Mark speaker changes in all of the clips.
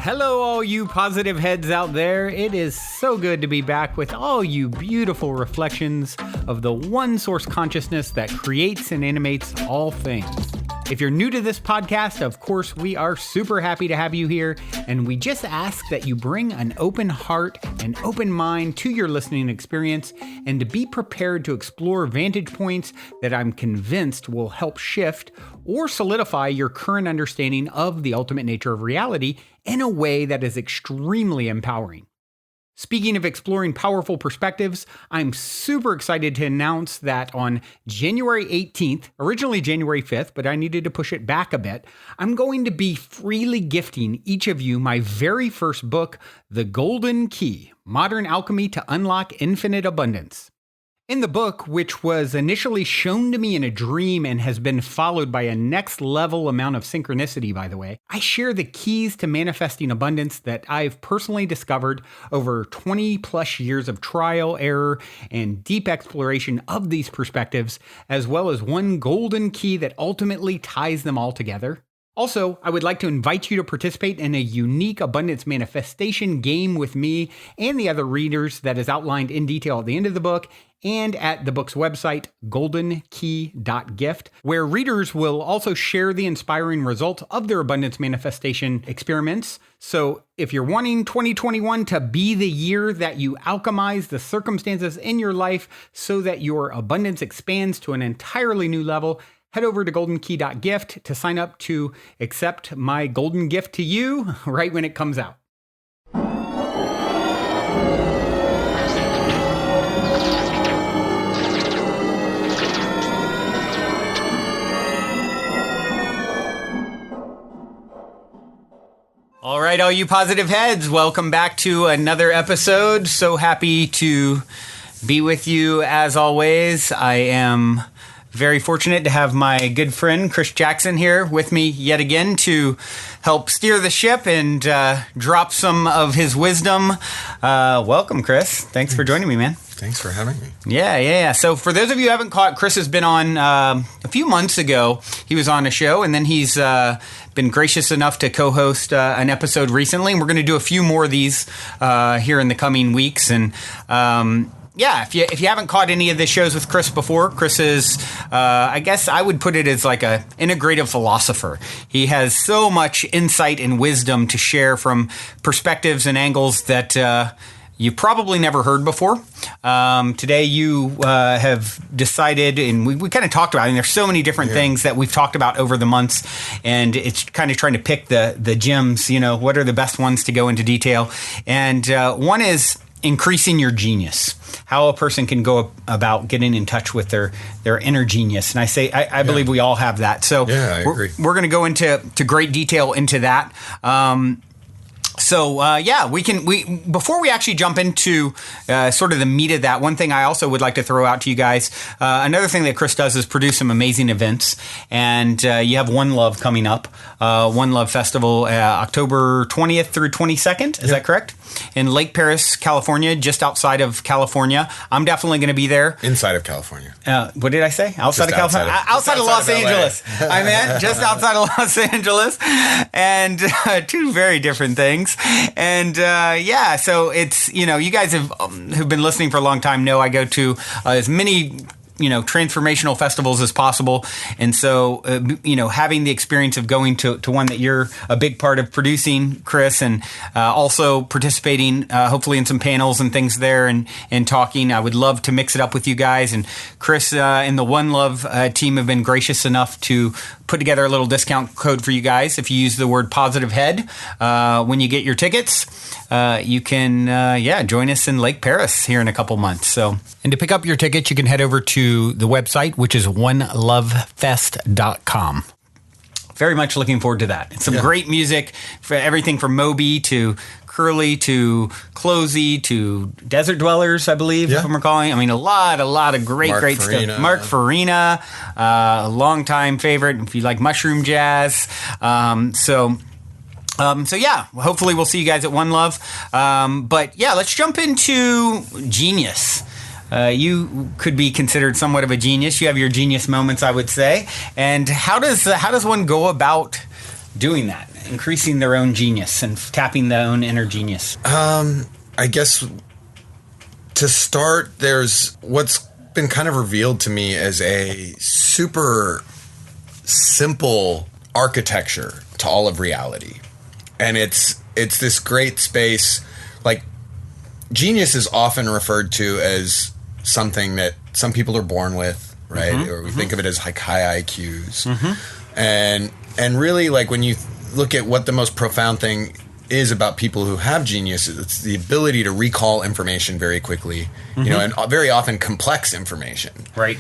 Speaker 1: Hello, all you positive heads out there. It is so good to be back with all you beautiful reflections of the one source consciousness that creates and animates all things. If you're new to this podcast, of course, we are super happy to have you here, and we just ask that you bring an open heart and open mind to your listening experience and to be prepared to explore vantage points that I'm convinced will help shift or solidify your current understanding of the ultimate nature of reality in a way that is extremely empowering. Speaking of exploring powerful perspectives, I'm super excited to announce that on January 18th, originally January 5th, but I needed to push it back a bit, I'm going to be freely gifting each of you my very first book, The Golden Key: Modern Alchemy to Unlock Infinite Abundance. In the book, which was initially shown to me in a dream and has been followed by a next level amount of synchronicity, by the way, I share the keys to manifesting abundance that I've personally discovered over 20 plus years of trial, error, and deep exploration of these perspectives, as well as one golden key that ultimately ties them all together. Also, I would like to invite you to participate in a unique abundance manifestation game with me and the other readers that is outlined in detail at the end of the book and at the book's website, goldenkey.gift, where readers will also share the inspiring results of their abundance manifestation experiments. So if you're wanting 2021 to be the year that you alchemize the circumstances in your life so that your abundance expands to an entirely new level, head over to goldenkey.gift to sign up to accept my golden gift to you right when it comes out. All right, all you positive heads, welcome back to another episode. So happy to be with you as always. I am very fortunate to have my good friend Chris Jackson here with me yet again to help steer the ship and drop some of his wisdom. Welcome, Chris. Thanks for joining me, man.
Speaker 2: Thanks for having me.
Speaker 1: Yeah. So for those of you who haven't caught, Chris has been on a few months ago. He was on a show, and then he's been gracious enough to co-host an episode recently. And we're going to do a few more of these here in the coming weeks. And if you haven't caught any of the shows with Chris before, Chris is, I guess I would put it as like a integrative philosopher. He has so much insight and wisdom to share from perspectives and angles that you've probably never heard before. Today you have decided, and we kind of talked about it, and there's so many different things that we've talked about over the months, and it's kind of trying to pick the gems, what are the best ones to go into detail. And one is increasing your genius, how a person can go about getting in touch with their inner genius. And I believe we all have that. So
Speaker 2: I agree.
Speaker 1: We're going to go into great detail into that. Before we actually jump into sort of the meat of that, one thing I also would like to throw out to you guys, another thing that Chris does is produce some amazing events, and you have One Love coming up, One Love Festival, October 20th through 22nd, is that correct? In Lake Paris, California, just outside of California. I'm definitely going to be there.
Speaker 2: Inside of California.
Speaker 1: What did I say? Outside of California? Outside of Los Angeles. I meant just outside of Los Angeles. And two very different things. And so it's, you guys who've been listening for a long time know I go to as many transformational festivals as possible. And so, having the experience of going to one that you're a big part of producing, Chris, and also participating, hopefully in some panels and things there and talking, I would love to mix it up with you guys. And Chris and the One Love team have been gracious enough to put together a little discount code for you guys. If you use the word positive head when you get your tickets, you can join us in Lake Paris here in a couple months. So, and to pick up your tickets, you can head over to the website, which is onelovefest.com. Very much looking forward to that. It's some great music, for everything from Moby to Curly to Closey to Desert Dwellers, I believe, if I'm recalling. I mean, a lot of great stuff. Mark Farina, a longtime favorite, if you like mushroom jazz. Hopefully we'll see you guys at One Love. Let's jump into genius. You could be considered somewhat of a genius. You have your genius moments, I would say. And how does one go about doing that, increasing their own genius and tapping their own inner genius?
Speaker 2: I guess to start, there's what's been kind of revealed to me as a super simple architecture to all of reality. And it's this great space. Like, genius is often referred to as something that some people are born with, right? Or we think of it as like high IQs. And really, like, when you look at what the most profound thing is about people who have genius, it's the ability to recall information very quickly, you know, and very often complex information.
Speaker 1: Right.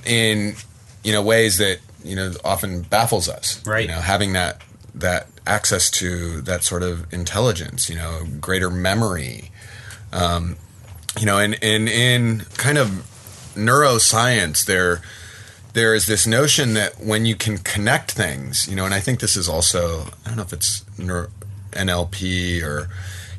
Speaker 2: In, you know, ways that, you know, often baffles us.
Speaker 1: Right.
Speaker 2: You know, having that access to that sort of intelligence, you know, greater memory. You know, and in kind of neuroscience, there is this notion that when you can connect things, you know, and I think this is also, I don't know if it's NLP or,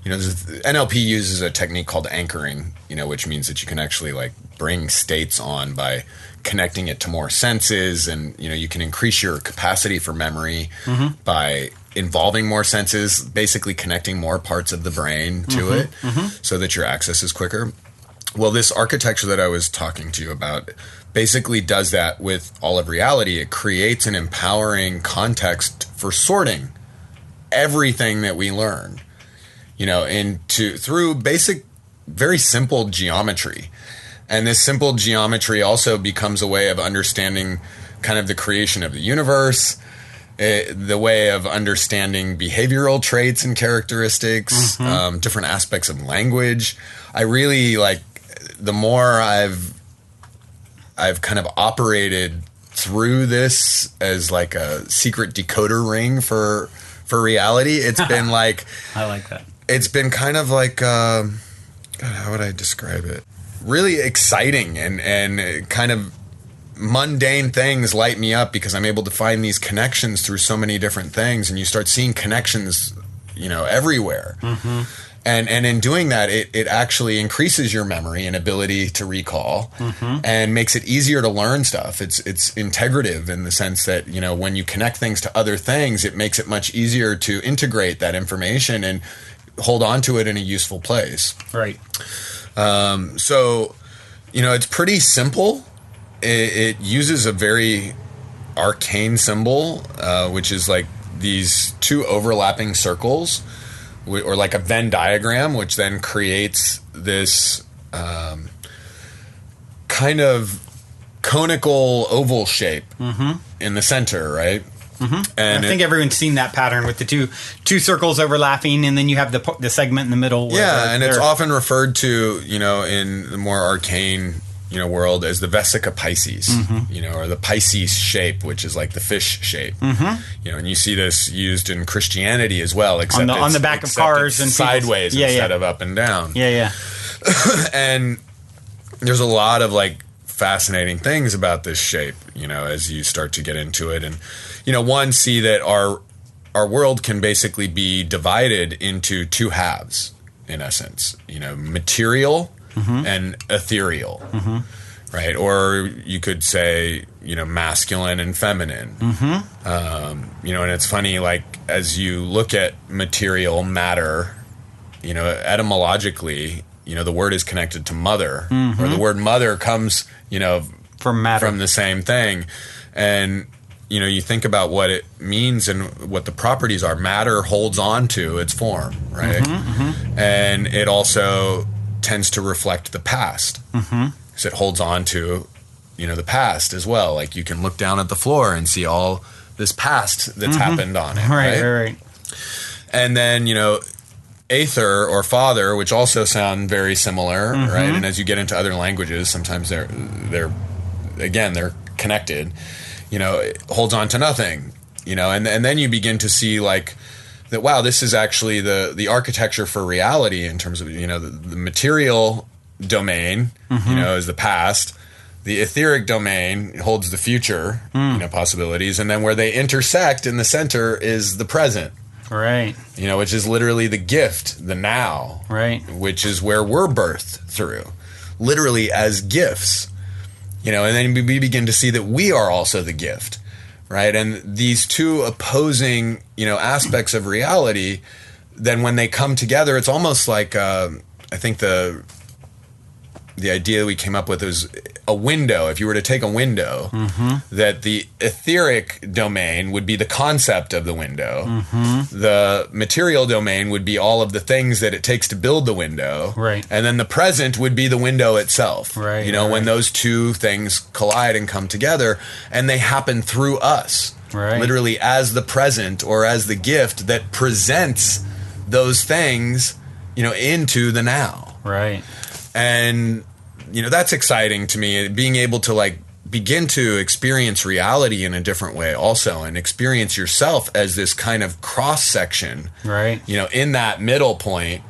Speaker 2: you know, NLP uses a technique called anchoring, you know, which means that you can actually like bring states on by connecting it to more senses, and, you know, you can increase your capacity for memory by involving more senses, basically connecting more parts of the brain to it so that your access is quicker. Well, this architecture that I was talking to you about basically does that with all of reality. It creates an empowering context for sorting everything that we learn, you know, through basic, very simple geometry. And this simple geometry also becomes a way of understanding kind of the creation of the universe, the way of understanding behavioral traits and characteristics, different aspects of language. I really like, the more I've kind of operated through this as like a secret decoder ring for reality, it's been like,
Speaker 1: I like that.
Speaker 2: It's been kind of like, God, how would I describe it? Really exciting and kind of mundane things light me up because I'm able to find these connections through so many different things, and you start seeing connections, you know, everywhere. And in doing that, it actually increases your memory and ability to recall and makes it easier to learn stuff. It's integrative in the sense that, you know, when you connect things to other things, it makes it much easier to integrate that information and hold on to it in a useful place.
Speaker 1: Right.
Speaker 2: So, you know, it's pretty simple. It uses a very arcane symbol, which is like these two overlapping circles, or like a Venn diagram, which then creates this kind of conical oval shape in the center, right? And
Speaker 1: I think everyone's seen that pattern with the two circles overlapping, and then you have the segment in the middle.
Speaker 2: Yeah, and it's often referred to, you know, in the more arcane, you know, world as the Vesica Piscis, you know, or the Pisces shape, which is like the fish shape. You know, and you see this used in Christianity as well, except
Speaker 1: on the back of cars and
Speaker 2: sideways instead of up and down.
Speaker 1: Yeah.
Speaker 2: And there's a lot of like fascinating things about this shape, you know, as you start to get into it. And, you know, one, see that our world can basically be divided into two halves, in essence, you know, material and ethereal, right? Or you could say, you know, masculine and feminine. You know, and it's funny, like, as you look at material matter, you know, etymologically, you know, the word is connected to mother, or the word mother comes, you know,
Speaker 1: from matter,
Speaker 2: from the same thing. And, you know, you think about what it means and what the properties are. Matter holds on to its form, right? And it also tends to reflect the past, because it holds on to, you know, the past as well. Like, you can look down at the floor and see all this past that's happened on it,
Speaker 1: right?
Speaker 2: And then, you know, aether or father, which also sound very similar, right? And as you get into other languages, sometimes they're connected. You know, it holds on to nothing. You know, and then you begin to see like that. Wow, this is actually the architecture for reality in terms of, you know, the material domain, you know, is the past. The etheric domain holds the future, you know, possibilities, and then where they intersect in the center is the present.
Speaker 1: Right.
Speaker 2: You know, which is literally the gift, the now.
Speaker 1: Right. Which
Speaker 2: is where we're birthed through, literally as gifts. You know, and then we begin to see that we are also the gift, right? And these two opposing, aspects of reality, then when they come together, it's almost like, I think the idea we came up with is a window. If you were to take a window, that the etheric domain would be the concept of the window. The material domain would be all of the things that it takes to build the window.
Speaker 1: Right.
Speaker 2: And then the present would be the window itself.
Speaker 1: Right.
Speaker 2: When those two things collide and come together, and they happen through us.
Speaker 1: Right.
Speaker 2: Literally as the present or as the gift that presents those things, into the now.
Speaker 1: Right.
Speaker 2: And that's exciting to me, being able to begin to experience reality in a different way also, and experience yourself as this kind of cross section,
Speaker 1: right?
Speaker 2: In that middle point,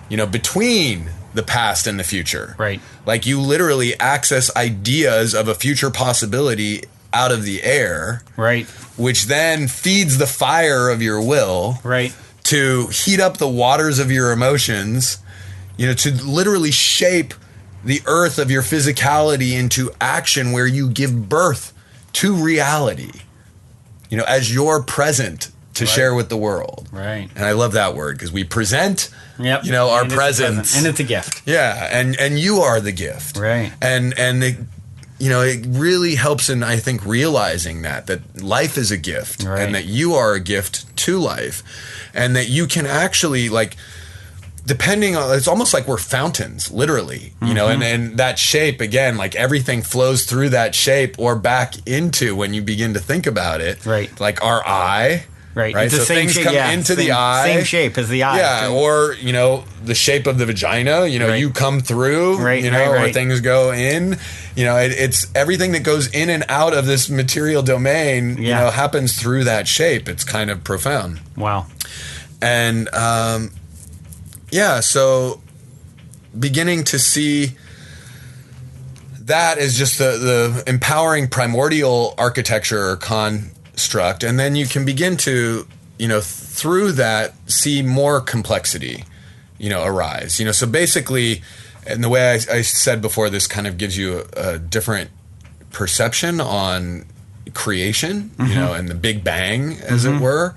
Speaker 2: between the past and the future,
Speaker 1: right?
Speaker 2: Like you literally access ideas of a future possibility out of the air,
Speaker 1: right?
Speaker 2: Which then feeds the fire of your will,
Speaker 1: right?
Speaker 2: To heat up the waters of your emotions, to literally shape the earth of your physicality into action, where you give birth to reality, as your present to share with the world.
Speaker 1: Right.
Speaker 2: And I love that word, because we present,
Speaker 1: yep.
Speaker 2: Our presence.
Speaker 1: And it's a gift.
Speaker 2: Yeah. And you are the gift.
Speaker 1: Right.
Speaker 2: And it, it really helps in, I think, realizing that life is a gift,
Speaker 1: right.
Speaker 2: And that you are a gift to life, and that you can actually depending on, it's almost like we're fountains, literally, and that shape, again, everything flows through that shape or back into, when you begin to think about it,
Speaker 1: right?
Speaker 2: Like our eye,
Speaker 1: right?
Speaker 2: Right.
Speaker 1: It's
Speaker 2: So things come into the eye,
Speaker 1: same shape as the eye,
Speaker 2: yeah. Or the shape of the vagina,
Speaker 1: right.
Speaker 2: You come through,
Speaker 1: right,
Speaker 2: or things go in, it's everything that goes in and out of this material domain, happens through that shape. It's kind of profound.
Speaker 1: Wow.
Speaker 2: And so beginning to see that as just the empowering primordial architecture or construct, and then you can begin to, through that, see more complexity, arise. So basically, and the way I said before, this kind of gives you a different perception on creation, and the Big Bang, as it were.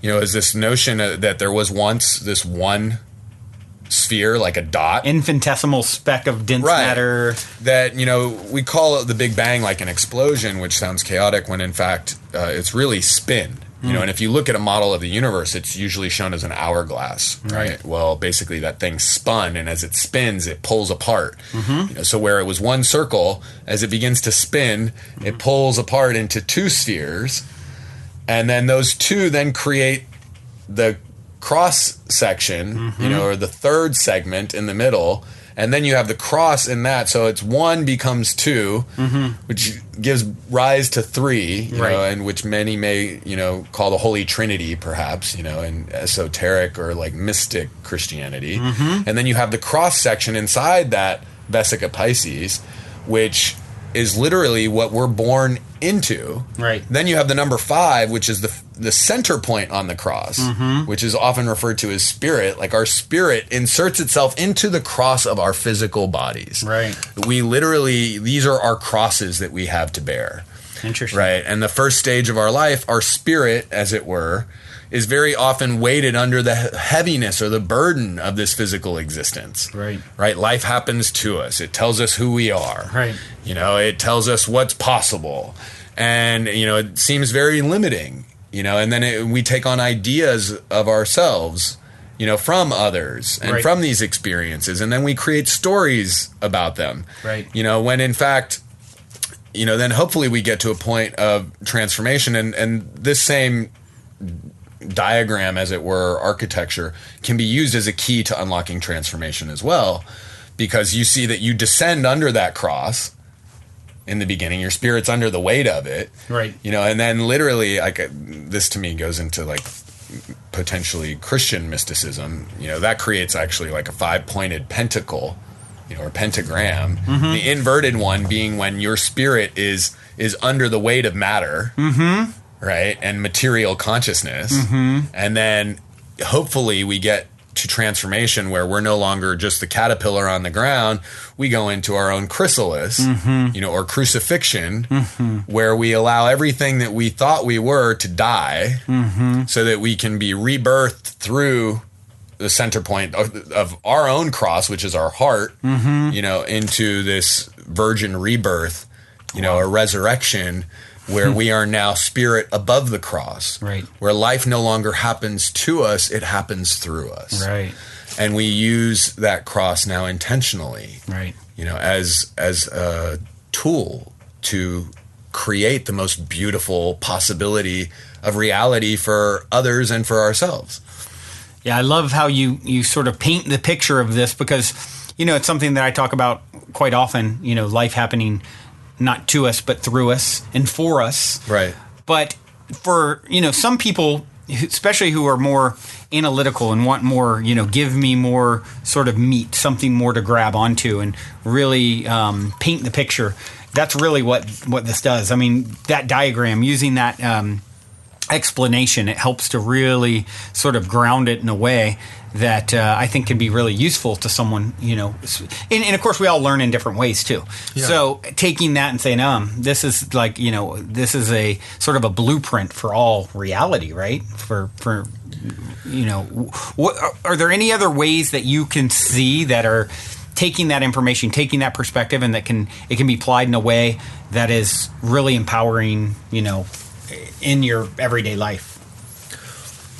Speaker 2: Is this notion that there was once this one sphere, like a dot,
Speaker 1: infinitesimal speck of dense matter,
Speaker 2: that we call it the Big Bang, like an explosion, which sounds chaotic, when in fact it's really spin. And if you look at a model of the universe, it's usually shown as an hourglass, right? Well, basically that thing spun, and as it spins, it pulls apart. So where it was one circle, as it begins to spin, it pulls apart into two spheres, and then those two then create the cross section, or the third segment in the middle, and then you have the cross in that, so it's one becomes two, which gives rise to three, and which many may call the Holy Trinity, perhaps, in esoteric or mystic Christianity. And then you have the cross section inside that Vesica Piscis, which is literally what we're born into. Right. Then you have the number 5, which is the center point on the cross, which is often referred to as spirit. Like our spirit inserts itself into the cross of our physical bodies. Right. We literally, these are our crosses that we have to bear. Interesting. Right. And the first stage of our life, our spirit, as it were, is very often weighted under the heaviness or the burden of this physical existence. Right. Right. Life happens to us. It tells us who we are. Right. It tells us what's possible. And, it seems very limiting, and then we take on ideas of ourselves, from others and from these experiences. And then we create stories about them. Right. When in fact, then hopefully we get to a point of transformation, and this same diagram, as it were, architecture, can be used as a key to unlocking transformation as well, because you see that you descend under that cross in the beginning, your spirit's under the weight of it, right? And then literally, this to me goes into potentially Christian mysticism. That creates actually a 5-pointed pentacle, or pentagram. The inverted one being when your spirit is under the weight of matter. Right, and material consciousness, and then hopefully we get to transformation where we're no longer just the caterpillar on the ground. We go into our own chrysalis, or crucifixion, where we allow everything that we thought we were to die so that we can be rebirthed through the center point of our own cross, which is our heart, into this virgin rebirth, a resurrection where we are now spirit above the cross,
Speaker 1: right? Where
Speaker 2: life no longer happens to us, it happens through us,
Speaker 1: right?
Speaker 2: And we use that cross now intentionally,
Speaker 1: right?
Speaker 2: As a tool to create the most beautiful possibility of reality for others and for ourselves.
Speaker 1: Yeah, I love how you sort of paint the picture of this because, it's something that I talk about quite often, life happening not to us, but through us and for us.
Speaker 2: Right.
Speaker 1: But for, some people, especially who are more analytical and want more, give me more sort of meat, something more to grab onto and really paint the picture. That's really what this does. I mean, that diagram, using that explanation, it helps to really sort of ground it in a way that I think can be really useful to someone, and of course we all learn in different ways too. Yeah. So taking that and saying, this is like, this is a sort of a blueprint for all reality, right? For what are there any other ways that you can see that are taking that information, taking that perspective, and it can be applied in a way that is really empowering, in your everyday life?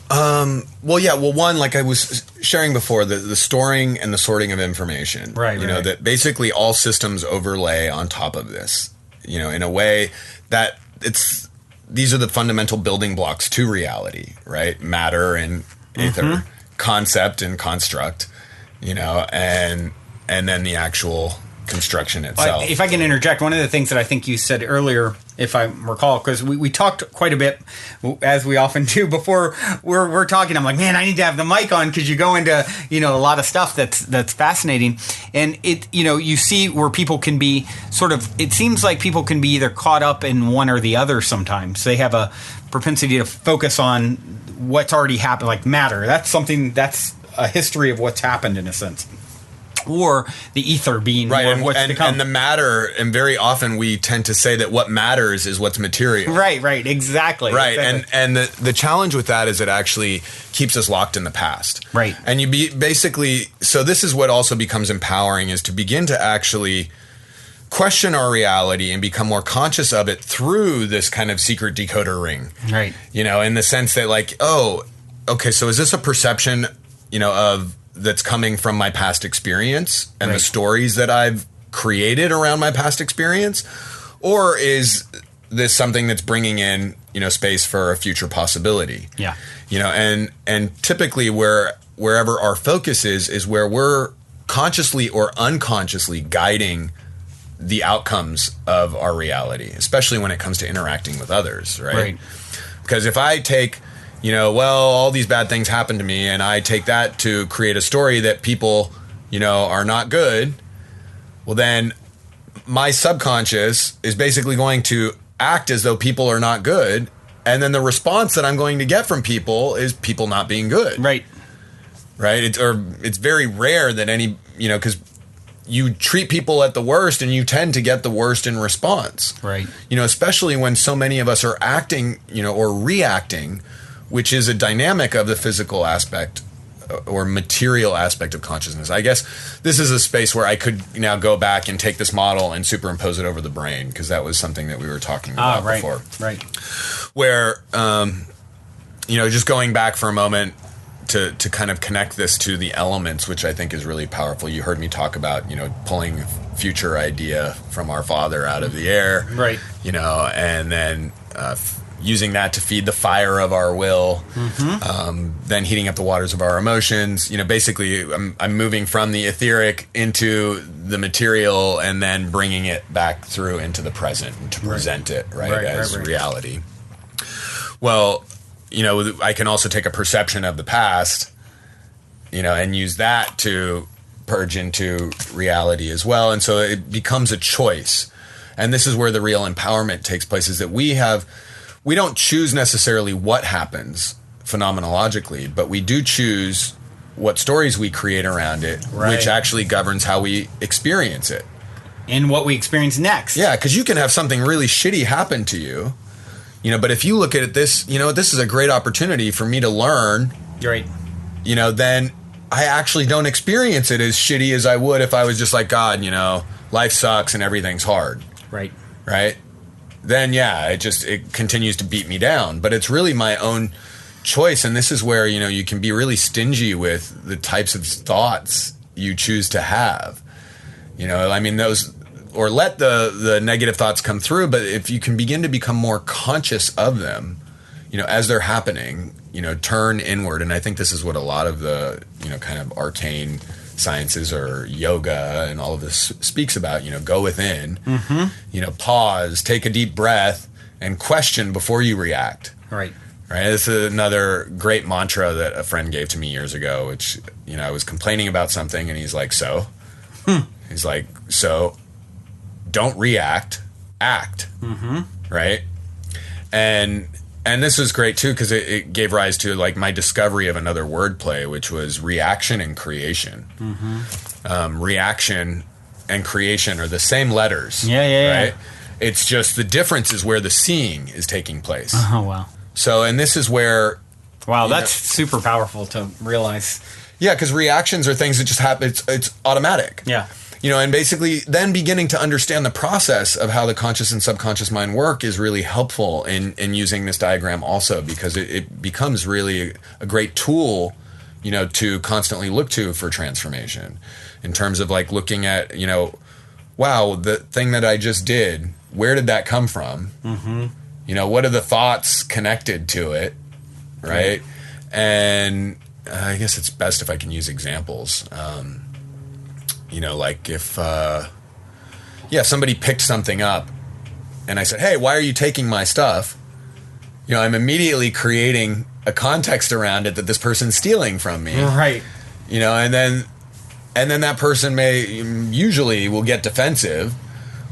Speaker 2: One, like I was sharing before, the storing and the sorting of information,
Speaker 1: right?
Speaker 2: That basically all systems overlay on top of this, in a way that these are the fundamental building blocks to reality, right? Matter and ether, concept and construct, and then the actual construction itself.
Speaker 1: If I can interject, one of the things that I think you said earlier, if I recall, because we talked quite a bit, as we often do before we're talking, I'm like, man, I need to have the mic on because you go into, a lot of stuff that's fascinating. And you see where people can be it seems like people can be either caught up in one or the other sometimes. They have a propensity to focus on what's already happened, like matter. That's a history of what's happened in a sense. Or the ether being
Speaker 2: right,
Speaker 1: more what's to come.
Speaker 2: And the matter, and very often we tend to say that what matters is what's material.
Speaker 1: Right, exactly.
Speaker 2: Right,
Speaker 1: exactly.
Speaker 2: and the challenge with that is it actually keeps us locked in the past.
Speaker 1: Right.
Speaker 2: And so this is what also becomes empowering, is to begin to actually question our reality and become more conscious of it through this kind of secret decoder ring.
Speaker 1: Right.
Speaker 2: In the sense that like, oh, okay, so is this a perception, of that's coming from my past experience and the stories that I've created around my past experience? Or is this something that's bringing in, space for a future possibility?
Speaker 1: Yeah.
Speaker 2: And typically wherever our focus is where we're consciously or unconsciously guiding the outcomes of our reality, especially when it comes to interacting with others, right? Because if I take, all these bad things happen to me, and I take that to create a story that people, are not good, well, then my subconscious is basically going to act as though people are not good, and then the response that I'm going to get from people is people not being good. Right. It's very rare that any, because you treat people at the worst and you tend to get the worst in response. Right. Especially when so many of us are acting, or reacting, which is a dynamic of the physical aspect or material aspect of consciousness. I guess this is a space where I could now go back and take this model and superimpose it over the brain, because that was something that we were talking about before. Right. Where, just going back for a moment to kind of connect this to the elements, which I think is really powerful. You heard me talk about, pulling future idea from our Father out of the air. Right. And then using that to feed the fire of our will, then heating up the waters of our emotions. Basically, I'm moving from the etheric into the material and then bringing it back through into the present and to present it as reality. Well, I can also take a perception of the past, and use that to purge into reality as well. And so it becomes a choice. And this is where the real empowerment takes place, is that we don't choose necessarily what happens phenomenologically, but we do choose what stories we create around it, which actually governs how we experience it.
Speaker 1: And what we experience next.
Speaker 2: Yeah, because you can have something really shitty happen to you, but if you look at it this is a great opportunity for me to learn.
Speaker 1: Right.
Speaker 2: Then I actually don't experience it as shitty as I would if I was just like, God, life sucks and everything's hard.
Speaker 1: Right.
Speaker 2: Right? Then, it continues to beat me down. But it's really my own choice. And this is where, you can be really stingy with the types of thoughts you choose to have. Or let the negative thoughts come through. But if you can begin to become more conscious of them, as they're happening, turn inward. And I think this is what a lot of the, kind of arcane sciences or yoga and all of this speaks about, go within, pause, take a deep breath and question before you react.
Speaker 1: Right.
Speaker 2: Right. This is another great mantra that a friend gave to me years ago, which, I was complaining about something and he's like, he's like, so don't react, act. Right. And this was great too, because it gave rise to like my discovery of another wordplay, which was reaction and creation. Reaction and creation are the same letters. Right? It's just the difference is where the seeing is taking place.
Speaker 1: Oh, wow.
Speaker 2: So, and this is where...
Speaker 1: Wow, that's super powerful to realize.
Speaker 2: Yeah, because reactions are things that just happen. It's automatic.
Speaker 1: Yeah.
Speaker 2: And basically then beginning to understand the process of how the conscious and subconscious mind work is really helpful in using this diagram also, because it becomes really a great tool, to constantly look to for transformation in terms of like looking at, wow, the thing that I just did, where did that come from? What are the thoughts connected to it? Right. And I guess it's best if I can use examples. Like if, somebody picked something up and I said, hey, why are you taking my stuff? I'm immediately creating a context around it that this person's stealing from me.
Speaker 1: Right.
Speaker 2: And then that person usually will get defensive,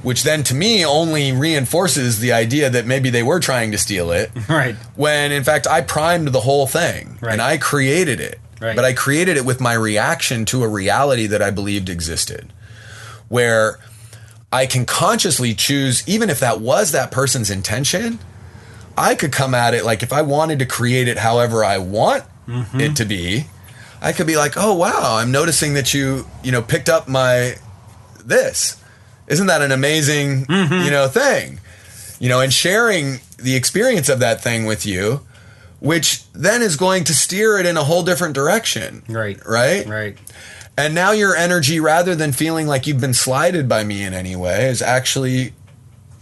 Speaker 2: which then to me only reinforces the idea that maybe they were trying to steal it.
Speaker 1: Right.
Speaker 2: When in fact I primed the whole thing and I created it. Right. But I created it with my reaction to a reality that I believed existed, where I can consciously choose, even if that was that person's intention, I could come at it like if I wanted to create it however I want it to be, I could be like, oh, wow, I'm noticing that you picked up this. Isn't that an amazing, thing? And sharing the experience of that thing with you, which then is going to steer it in a whole different direction. Right. And now your energy, rather than feeling like you've been slighted by me in any way, is actually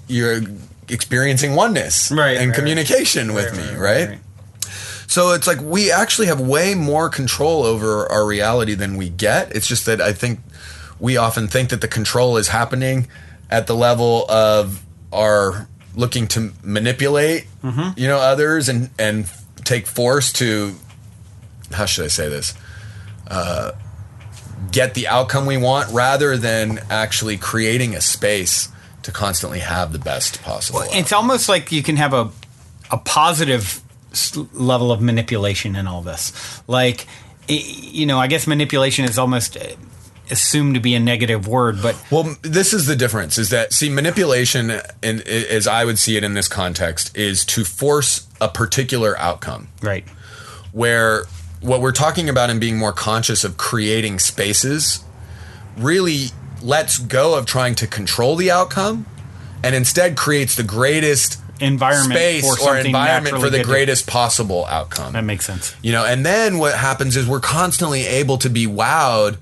Speaker 2: you're experiencing oneness and communication with me, right? So it's like we actually have way more control over our reality than we get. It's just that I think we often think that the control is happening at the level of our looking to manipulate, others and take force to, how should I say this, get the outcome we want, rather than actually creating a space to constantly have the best possible outcome.
Speaker 1: It's almost like you can have a positive level of manipulation in all this. Like, I guess manipulation is almost assumed to be a negative word, but...
Speaker 2: Well, this is the difference, is that, manipulation, as I would see it in this context, is to force a particular outcome.
Speaker 1: Right.
Speaker 2: Where what we're talking about in being more conscious of creating spaces really lets go of trying to control the outcome and instead creates the greatest
Speaker 1: environment
Speaker 2: for the greatest possible outcome.
Speaker 1: That makes sense.
Speaker 2: And then what happens is we're constantly able to be wowed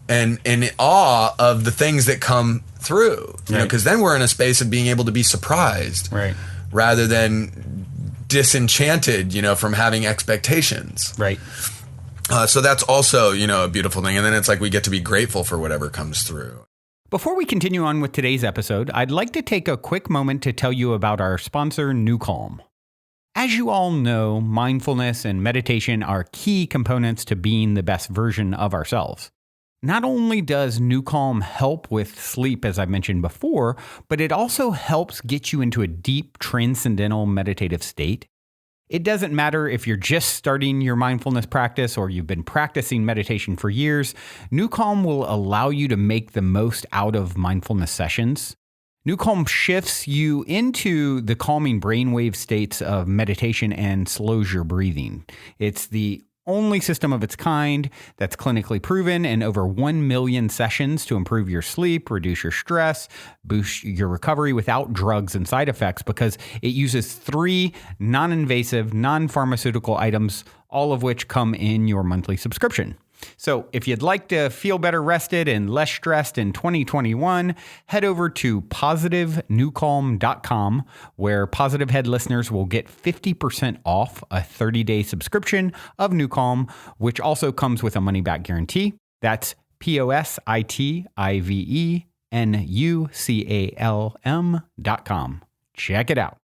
Speaker 2: and in awe of the things that come through, because then we're in a space of being able to be surprised, rather than disenchanted, from having expectations.
Speaker 1: Right.
Speaker 2: So that's also, a beautiful thing. And then it's like we get to be grateful for whatever comes through.
Speaker 1: Before we continue on with today's episode, I'd like to take a quick moment to tell you about our sponsor, New Calm. As you all know, mindfulness and meditation are key components to being the best version of ourselves. Not only does New Calm help with sleep, as I mentioned before, but it also helps get you into a deep transcendental meditative state. It doesn't matter if you're just starting your mindfulness practice or you've been practicing meditation for years, New Calm will allow you to make the most out of mindfulness sessions. New Calm shifts you into the calming brainwave states of meditation and slows your breathing. It's the only system of its kind that's clinically proven in over 1 million sessions to improve your sleep, reduce your stress, boost your recovery without drugs and side effects, because it uses 3 non-invasive, non-pharmaceutical items, all of which come in your monthly subscription. So if you'd like to feel better rested and less stressed in 2021, head over to positivenewcalm.com, where Positive Head listeners will get 50% off a 30-day subscription of New Calm, which also comes with a money-back guarantee. That's positivenucalm.com. Check it out.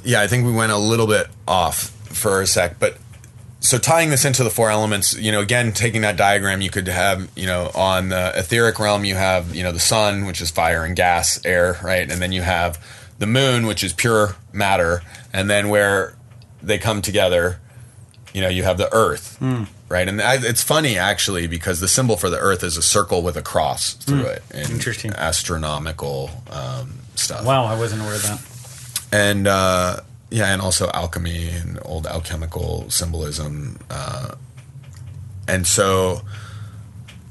Speaker 2: Yeah, I think we went a little bit off for a sec, but so tying this into the 4 elements, again, taking that diagram, you could have, on the etheric realm, you have, the sun, which is fire and gas, air, right? And then you have the moon, which is pure matter. And then where they come together, you have the earth, right? And it's funny, actually, because the symbol for the earth is a circle with a cross through it. In
Speaker 1: Interesting.
Speaker 2: Astronomical stuff.
Speaker 1: Wow, I wasn't aware of that.
Speaker 2: And and also alchemy and old alchemical symbolism. And so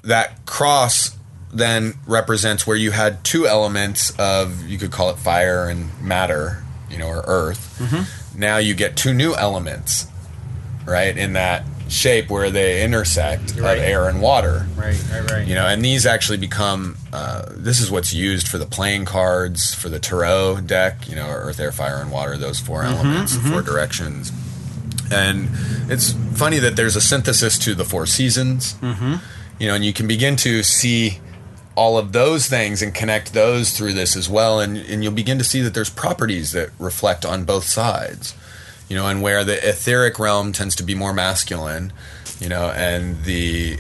Speaker 2: that cross then represents where you had 2 elements of, you could call it fire and matter, or earth. Mm-hmm. Now you get 2 new elements, right, in that shape where they intersect of air and water.
Speaker 1: Right.
Speaker 2: And these actually become, this is what's used for the playing cards, for the tarot deck, earth, air, fire, and water, those 4 elements, 4 directions. And it's funny that there's a synthesis to the 4 seasons, and you can begin to see all of those things and connect those through this as well. And you'll begin to see that there's properties that reflect on both sides. And where the etheric realm tends to be more masculine, and the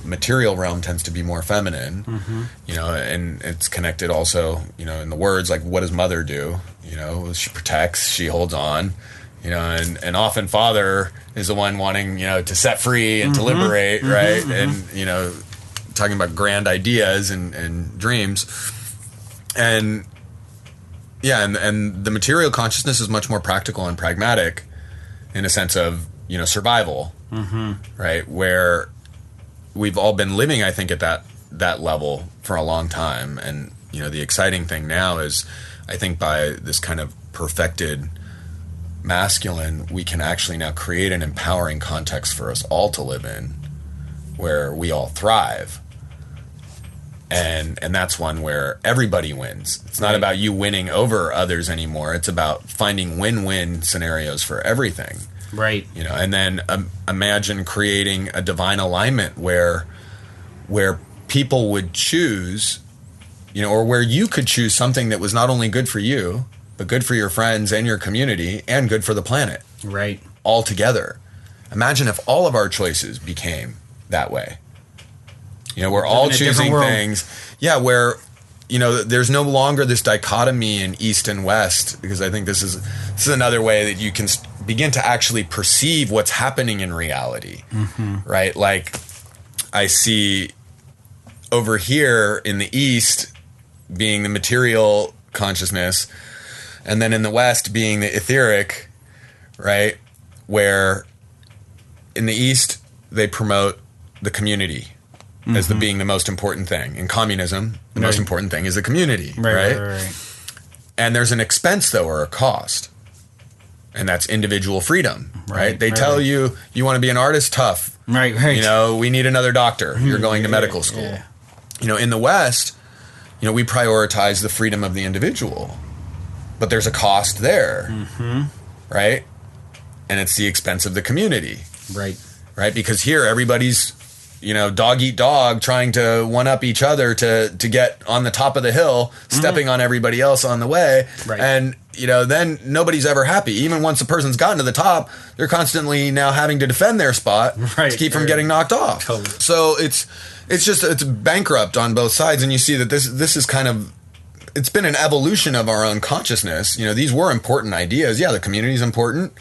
Speaker 2: material realm tends to be more feminine, and it's connected also, in the words, like, what does mother do? She protects, she holds on, and often father is the one wanting, to set free and to liberate, right? And, talking about grand ideas and dreams. And yeah, and the material consciousness is much more practical and pragmatic in a sense of, survival, right? Where we've all been living, I think, at that level for a long time. And, the exciting thing now is, I think by this kind of perfected masculine, we can actually now create an empowering context for us all to live in, where we all thrive. And that's one where everybody wins. It's not about you winning over others anymore. It's about finding win-win scenarios for everything.
Speaker 1: Right.
Speaker 2: And then imagine creating a divine alignment where people would choose, or where you could choose something that was not only good for you, but good for your friends and your community and good for the planet.
Speaker 1: Right.
Speaker 2: All together. Imagine if all of our choices became that way. We're all choosing things. Yeah, where, there's no longer this dichotomy in East and West, because I think this is another way that you can begin to actually perceive what's happening in reality, right? Like, I see over here in the East being the material consciousness, and then in the West being the etheric, right? Where in the East, they promote the community as being the most important thing. In communism, the most important thing is the community, right? And there's an expense, though, or a cost. And that's individual freedom, right? They tell you want to be an artist, tough.
Speaker 1: Right.
Speaker 2: We need another doctor. You're going to medical school. Yeah. In the West, we prioritize the freedom of the individual. But there's a cost there, right? And it's the expense of the community.
Speaker 1: Right.
Speaker 2: Because here, everybody's dog eat dog, trying to one up each other to get on the top of the hill, stepping on everybody else on the way.
Speaker 1: Right.
Speaker 2: And, then nobody's ever happy. Even once the person's gotten to the top, they're constantly now having to defend their spot to keep from getting knocked off.
Speaker 1: Totally.
Speaker 2: So it's bankrupt on both sides. And you see that this is kind of, it's been an evolution of our own consciousness. These were important ideas. Yeah, the community is important,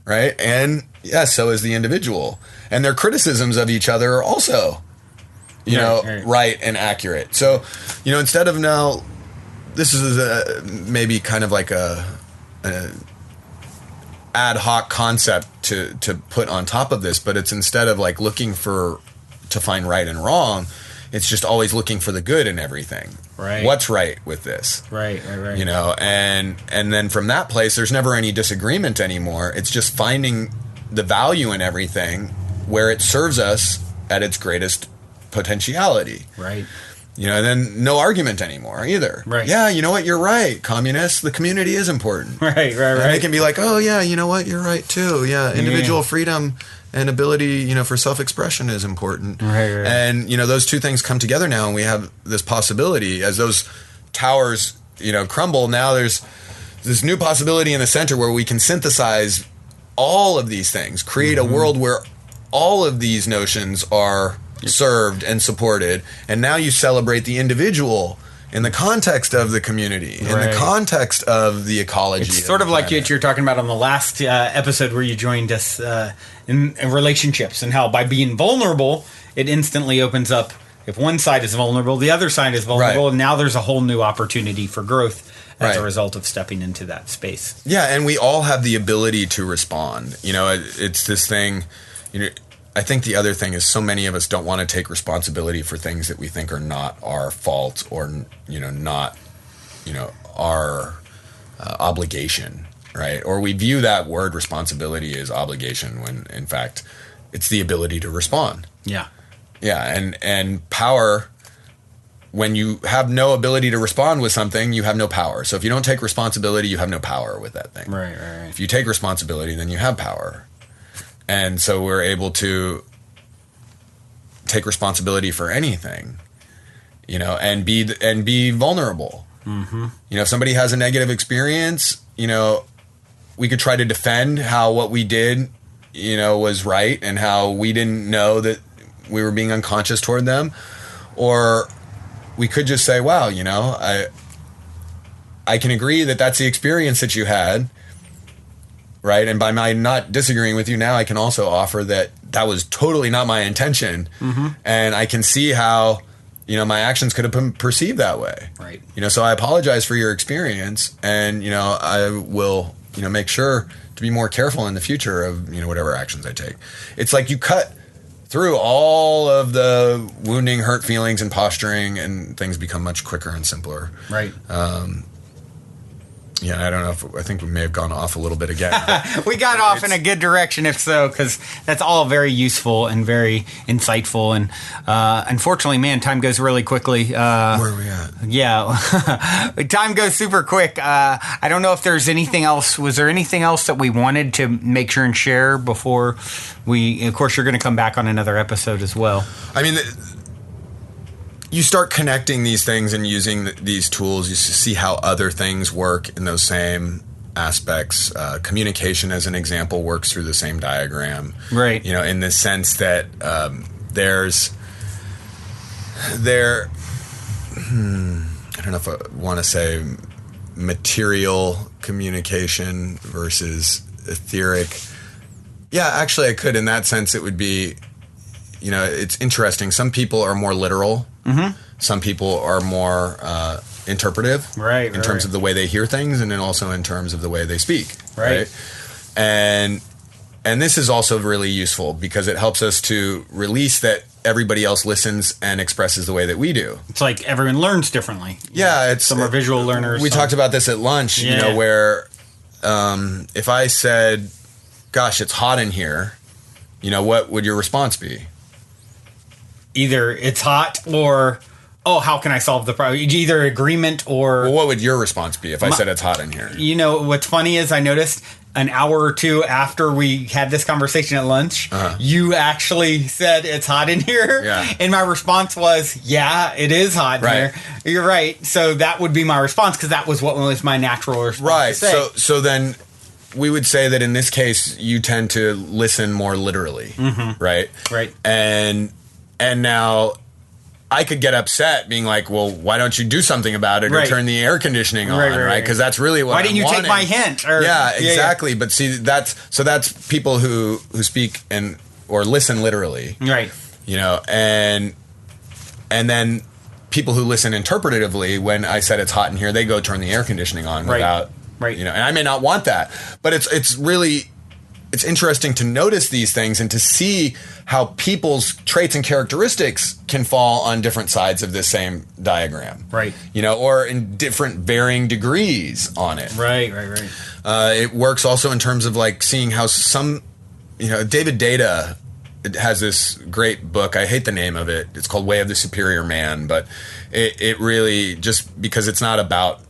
Speaker 2: right? And yes, so is the individual. And their criticisms of each other are also, right and accurate. So, instead of now, this is maybe kind of like a ad hoc concept to put on top of this, but it's instead of like looking to find right and wrong, it's just always looking for the good in everything.
Speaker 1: Right.
Speaker 2: What's right with this?
Speaker 1: Right.
Speaker 2: And then from that place, there's never any disagreement anymore. It's just finding the value in everything where it serves us at its greatest potentiality.
Speaker 1: Right.
Speaker 2: And then no argument anymore either.
Speaker 1: Right.
Speaker 2: Yeah, you know what? You're right, communists. The community is important.
Speaker 1: Right.
Speaker 2: And they can be like, oh, yeah, you know what? You're right, too. Yeah, individual freedom and ability, for self-expression is important.
Speaker 1: Right.
Speaker 2: And, those two things come together now, and we have this possibility. As those towers, crumble, now there's this new possibility in the center where we can synthesize all of these things, create a world where all of these notions are served and supported, and now you celebrate the individual in the context of the community, in the context of the ecology.
Speaker 1: It's sort of like what you're talking about on the last episode where you joined us in relationships, and how by being vulnerable, it instantly opens up. If one side is vulnerable, the other side is vulnerable, and now there's a whole new opportunity for growth as a result of stepping into that space. Yeah,
Speaker 2: and we all have the ability to respond. It's this thing, I think the other thing is so many of us don't want to take responsibility for things that we think are not our fault or, not, our obligation, right? Or we view that word responsibility as obligation when, in fact, it's the ability to respond.
Speaker 1: Yeah.
Speaker 2: Yeah, and power, when you have no ability to respond with something, you have no power. So if you don't take responsibility, you have no power with that thing.
Speaker 1: Right.
Speaker 2: If you take responsibility, then you have power. And so we're able to take responsibility for anything, and be vulnerable. Mm-hmm. If somebody has a negative experience, we could try to defend how what we did, was right, and how we didn't know that we were being unconscious toward them. Or we could just say, wow, I can agree that that's the experience that you had. Right. And by my not disagreeing with you now, I can also offer that was totally not my intention. Mm-hmm. And I can see how, my actions could have been perceived that way.
Speaker 1: Right.
Speaker 2: So I apologize for your experience. And, I will, make sure to be more careful in the future of, whatever actions I take. It's like you cut through all of the wounding, hurt feelings and posturing, and things become much quicker and simpler.
Speaker 1: Right.
Speaker 2: Yeah, I don't know I think we may have gone off a little bit again.
Speaker 1: We got off in a good direction, if so, because that's all very useful and very insightful. And unfortunately, man, time goes really quickly.
Speaker 2: Where are we at?
Speaker 1: Yeah, time goes super quick. I don't know if there's anything else. Was there anything else that we wanted to make sure and share before we? Of course, you're going to come back on another episode as well.
Speaker 2: I mean, you start connecting these things and using these tools. You see how other things work in those same aspects. Communication, as an example, works through the same diagram.
Speaker 1: Right.
Speaker 2: In the sense that I don't know if I want to say material communication versus etheric. Yeah, actually I could. In that sense, it would be, it's interesting. Some people are more literal. Mm-hmm. Some people are more interpretive, in terms of the way they hear things, and then also in terms of the way they speak, right? And this is also really useful because it helps us to release that everybody else listens and expresses the way that we do.
Speaker 1: It's like everyone learns differently.
Speaker 2: Yeah,
Speaker 1: some are visual learners.
Speaker 2: We talked about this at lunch, where if I said, "Gosh, it's hot in here," what would your response be?
Speaker 1: Either it's hot or, oh, how can I solve the problem? Either agreement or...
Speaker 2: Well, what would your response be if I said it's hot in here?
Speaker 1: What's funny is I noticed an hour or two after we had this conversation at lunch, you actually said it's hot in here.
Speaker 2: Yeah.
Speaker 1: And my response was, yeah, it is hot in here. You're right. So that would be my response, because that was what was my natural response.
Speaker 2: Right.
Speaker 1: To say.
Speaker 2: So then we would say that in this case, you tend to listen more literally. Right.
Speaker 1: Right.
Speaker 2: And now I could get upset being like, well, why don't you do something about it or turn the air conditioning on, right? Because that's really what
Speaker 1: Why didn't you take my hint? Or,
Speaker 2: yeah, exactly. Yeah. But see, that's people who speak or listen literally.
Speaker 1: Right.
Speaker 2: You know, and then people who listen interpretatively, when I said it's hot in here, they go turn the air conditioning on without, you know, and I may not want that. But it's really... It's interesting to notice these things and to see how people's traits and characteristics can fall on different sides of the same diagram.
Speaker 1: Right.
Speaker 2: You know, or in different varying degrees on it.
Speaker 1: Right.
Speaker 2: It works also in terms of like seeing how some, you know, David Data has this great book. I hate the name of it. It's called Way of the Superior Man, but it really, just because it's not about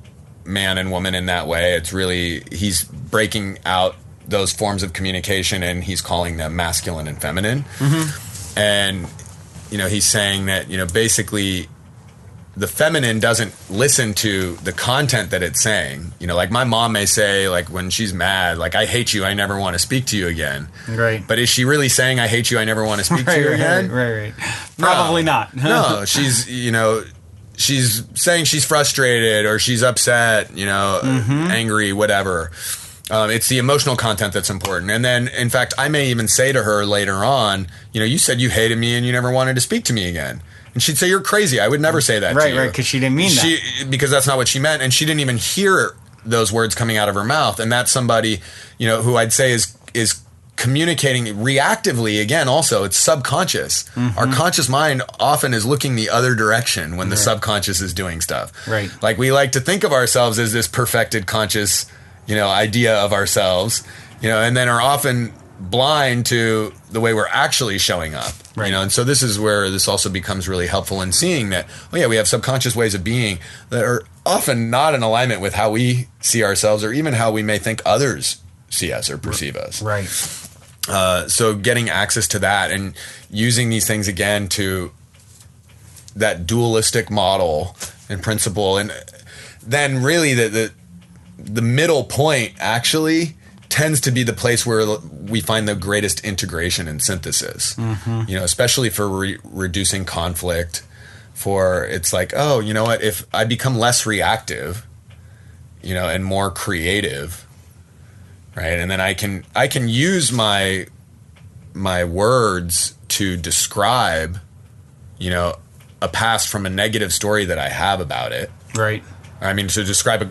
Speaker 2: man and woman in that way, it's really, he's breaking out those forms of communication and he's calling them masculine and feminine. And, you know, he's saying that, you know, basically the feminine doesn't listen to the content that it's saying. You know, like my mom may say, like when she's mad, like, I hate you, I never want to speak to you again.
Speaker 1: Right.
Speaker 2: But is she really saying, I hate you, I never want to speak to you again?
Speaker 1: Right. Probably not.
Speaker 2: No, she's, you know, she's saying she's frustrated or she's upset, you know, angry, whatever. It's the emotional content that's important. And then, in fact, I may even say to her later on, you know, you said you hated me and you never wanted to speak to me again. And she'd say, you're crazy. I would never say that to you.
Speaker 1: Right, because she didn't mean that.
Speaker 2: Because that's not what she meant. And she didn't even hear those words coming out of her mouth. And that's somebody, you know, who I'd say is communicating reactively. Again, also, it's subconscious. Our conscious mind often is looking the other direction when the subconscious is doing stuff.
Speaker 1: Right.
Speaker 2: Like we like to think of ourselves as this perfected conscious, you know, idea of ourselves, you know, and then are often blind to the way we're actually showing up, you know, and so this is where this also becomes really helpful in seeing that, oh yeah, we have subconscious ways of being that are often not in alignment with how we see ourselves or even how we may think others see us or perceive us.
Speaker 1: Right.
Speaker 2: So getting access to that and using these things again to that dualistic model and principle, and then really the middle point actually tends to be the place where we find the greatest integration and synthesis, you know, especially for reducing conflict, for it's like, oh, you know what, if I become less reactive, you know, and more creative, right? And then I can use my words to describe, you know, a past from a negative story that I have about it.
Speaker 1: Right.
Speaker 2: I mean, to describe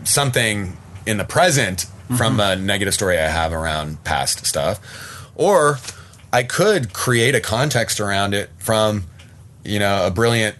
Speaker 2: something in the present from a negative story I have around past stuff. Or I could create a context around it from, you know, a brilliant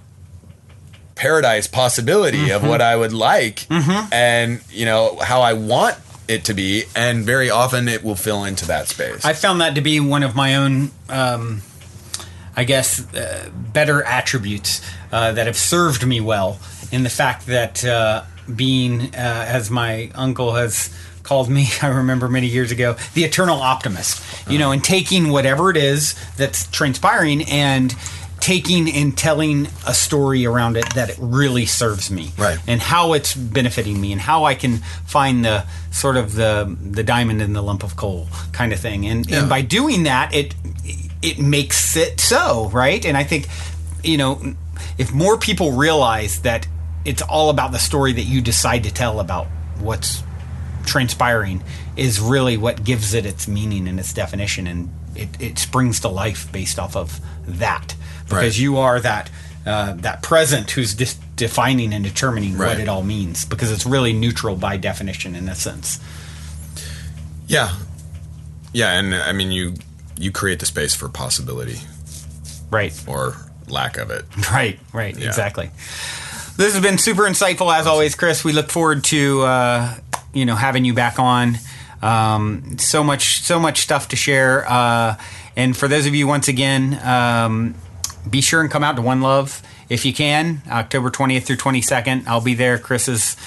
Speaker 2: paradise possibility of what I would like and, you know, how I want it to be. And very often it will fill into that space.
Speaker 1: I found that to be one of my own, I guess, better attributes that have served me well, in the fact that being, as my uncle has called me, I remember many years ago, the eternal optimist, you know, and taking whatever it is that's transpiring and taking and telling a story around it that it really serves me,
Speaker 2: right,
Speaker 1: and how it's benefiting me and how I can find the sort of the diamond in the lump of coal kind of thing. And by doing that, it makes it so, right? And I think, you know, if more people realize that it's all about the story that you decide to tell about what's transpiring is really what gives it its meaning and its definition, and it springs to life based off of that, because you are that present who's defining and determining what it all means, because it's really neutral by definition in a sense. Yeah,
Speaker 2: and I mean you create the space for possibility,
Speaker 1: right,
Speaker 2: or lack of it,
Speaker 1: right, exactly. This has been super insightful as always, Chris. We look forward to having you back on. So much stuff to share. And for those of you, once again, be sure and come out to One Love if you can. October 20th through 22nd. I'll be there. Chris is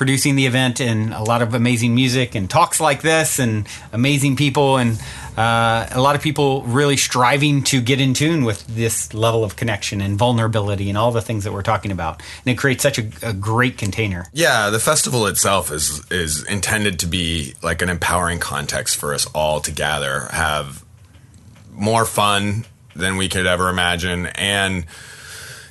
Speaker 1: producing the event, and a lot of amazing music and talks like this and amazing people, and a lot of people really striving to get in tune with this level of connection and vulnerability and all the things that we're talking about. And it creates such a great container.
Speaker 2: Yeah, the festival itself is intended to be like an empowering context for us all to gather, have more fun than we could ever imagine, and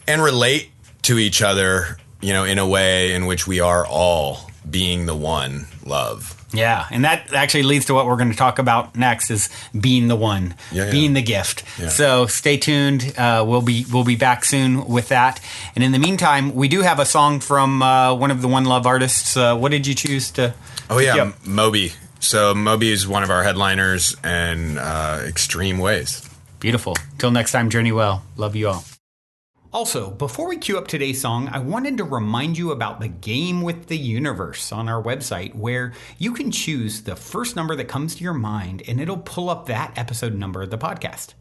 Speaker 2: relate to each other, in a way in which we are all being the one love.
Speaker 1: Yeah, and that actually leads to what we're going to talk about next, is being the one, being the gift. Yeah. So stay tuned. We'll be back soon with that. And in the meantime, we do have a song from one of the One Love artists. What did you choose to?
Speaker 2: Oh yeah, Moby. So Moby is one of our headliners, and Extreme Ways.
Speaker 1: Beautiful. Till next time, journey well. Love you all. Also, before we cue up today's song, I wanted to remind you about the game with the universe on our website, where you can choose the first number that comes to your mind, and it'll pull up that episode number of the podcast.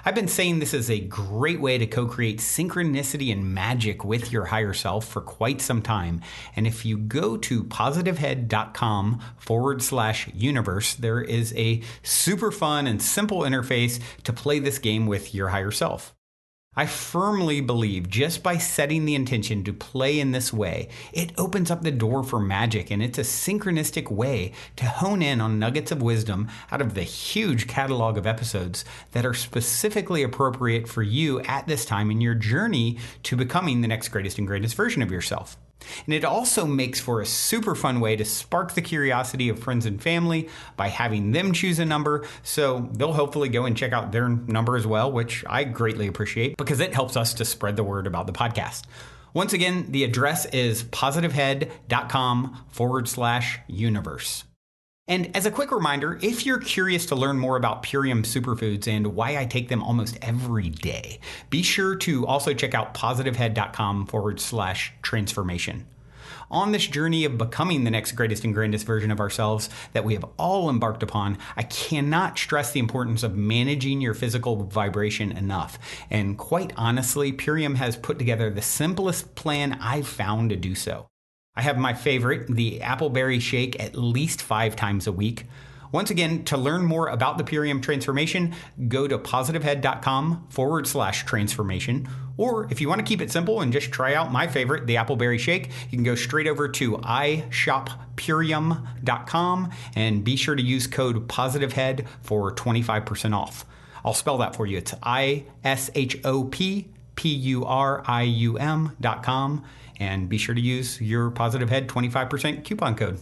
Speaker 1: I've been saying this is a great way to co-create synchronicity and magic with your higher self for quite some time. And if you go to positivehead.com/universe, there is a super fun and simple interface to play this game with your higher self. I firmly believe just by setting the intention to play in this way, it opens up the door for magic, and it's a synchronistic way to hone in on nuggets of wisdom out of the huge catalog of episodes that are specifically appropriate for you at this time in your journey to becoming the next greatest and greatest version of yourself. And it also makes for a super fun way to spark the curiosity of friends and family by having them choose a number, so they'll hopefully go and check out their number as well, which I greatly appreciate because it helps us to spread the word about the podcast. Once again, the address is positivehead.com/universe. And as a quick reminder, if you're curious to learn more about Purium superfoods and why I take them almost every day, be sure to also check out positivehead.com/transformation. On this journey of becoming the next greatest and grandest version of ourselves that we have all embarked upon, I cannot stress the importance of managing your physical vibration enough. And quite honestly, Purium has put together the simplest plan I've found to do so. I have my favorite, the appleberry shake, at least 5 times a week. Once again, to learn more about the Purium transformation, go to positivehead.com/transformation. Or if you want to keep it simple and just try out my favorite, the appleberry shake, you can go straight over to ishoppurium.com and be sure to use code positivehead for 25% off. I'll spell that for you. It's ishoppurium.com. And be sure to use your Positive Head 25% coupon code.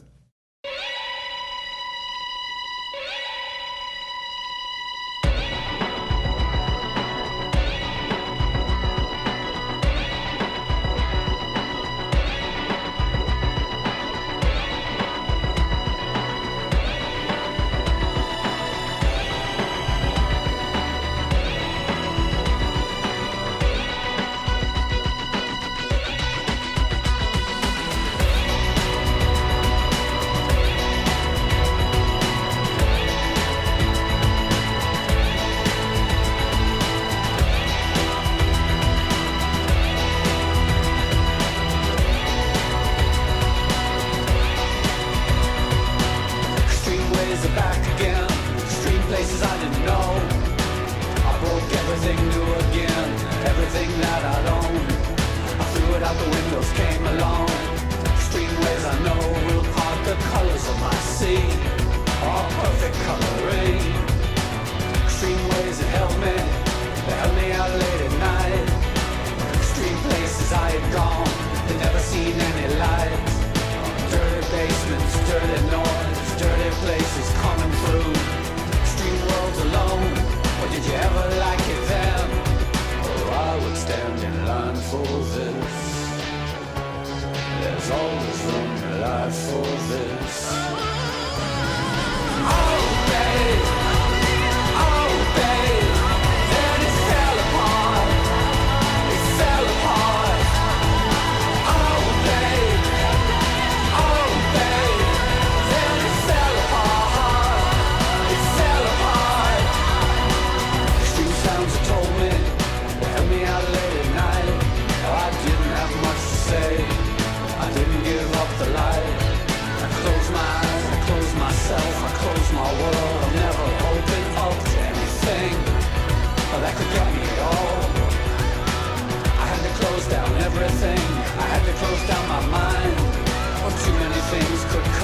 Speaker 3: I didn't give up the light.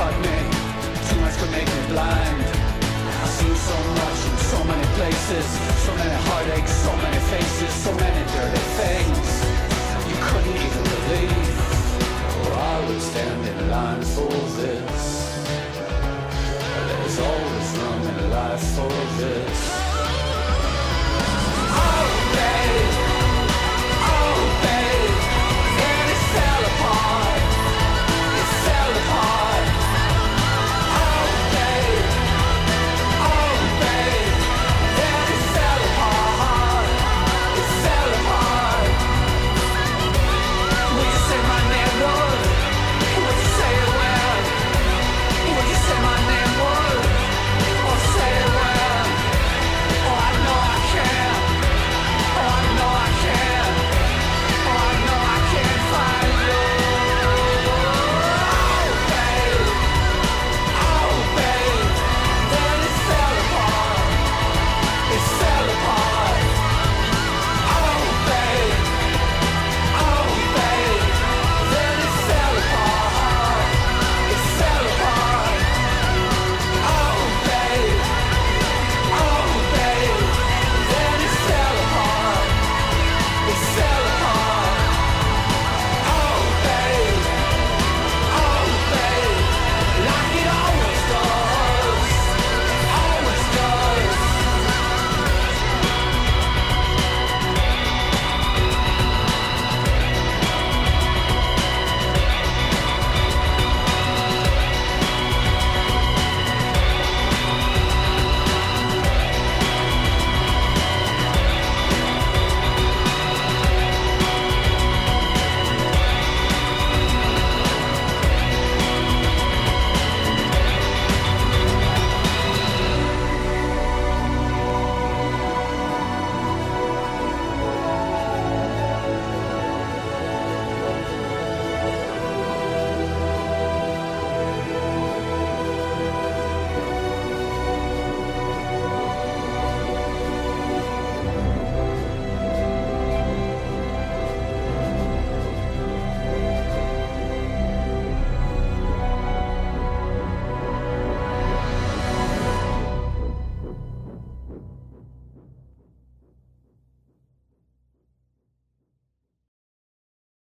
Speaker 3: caught me. Too much could make me blind. I've seen so much in so many places, so many heartaches, so many faces, so many dirty things.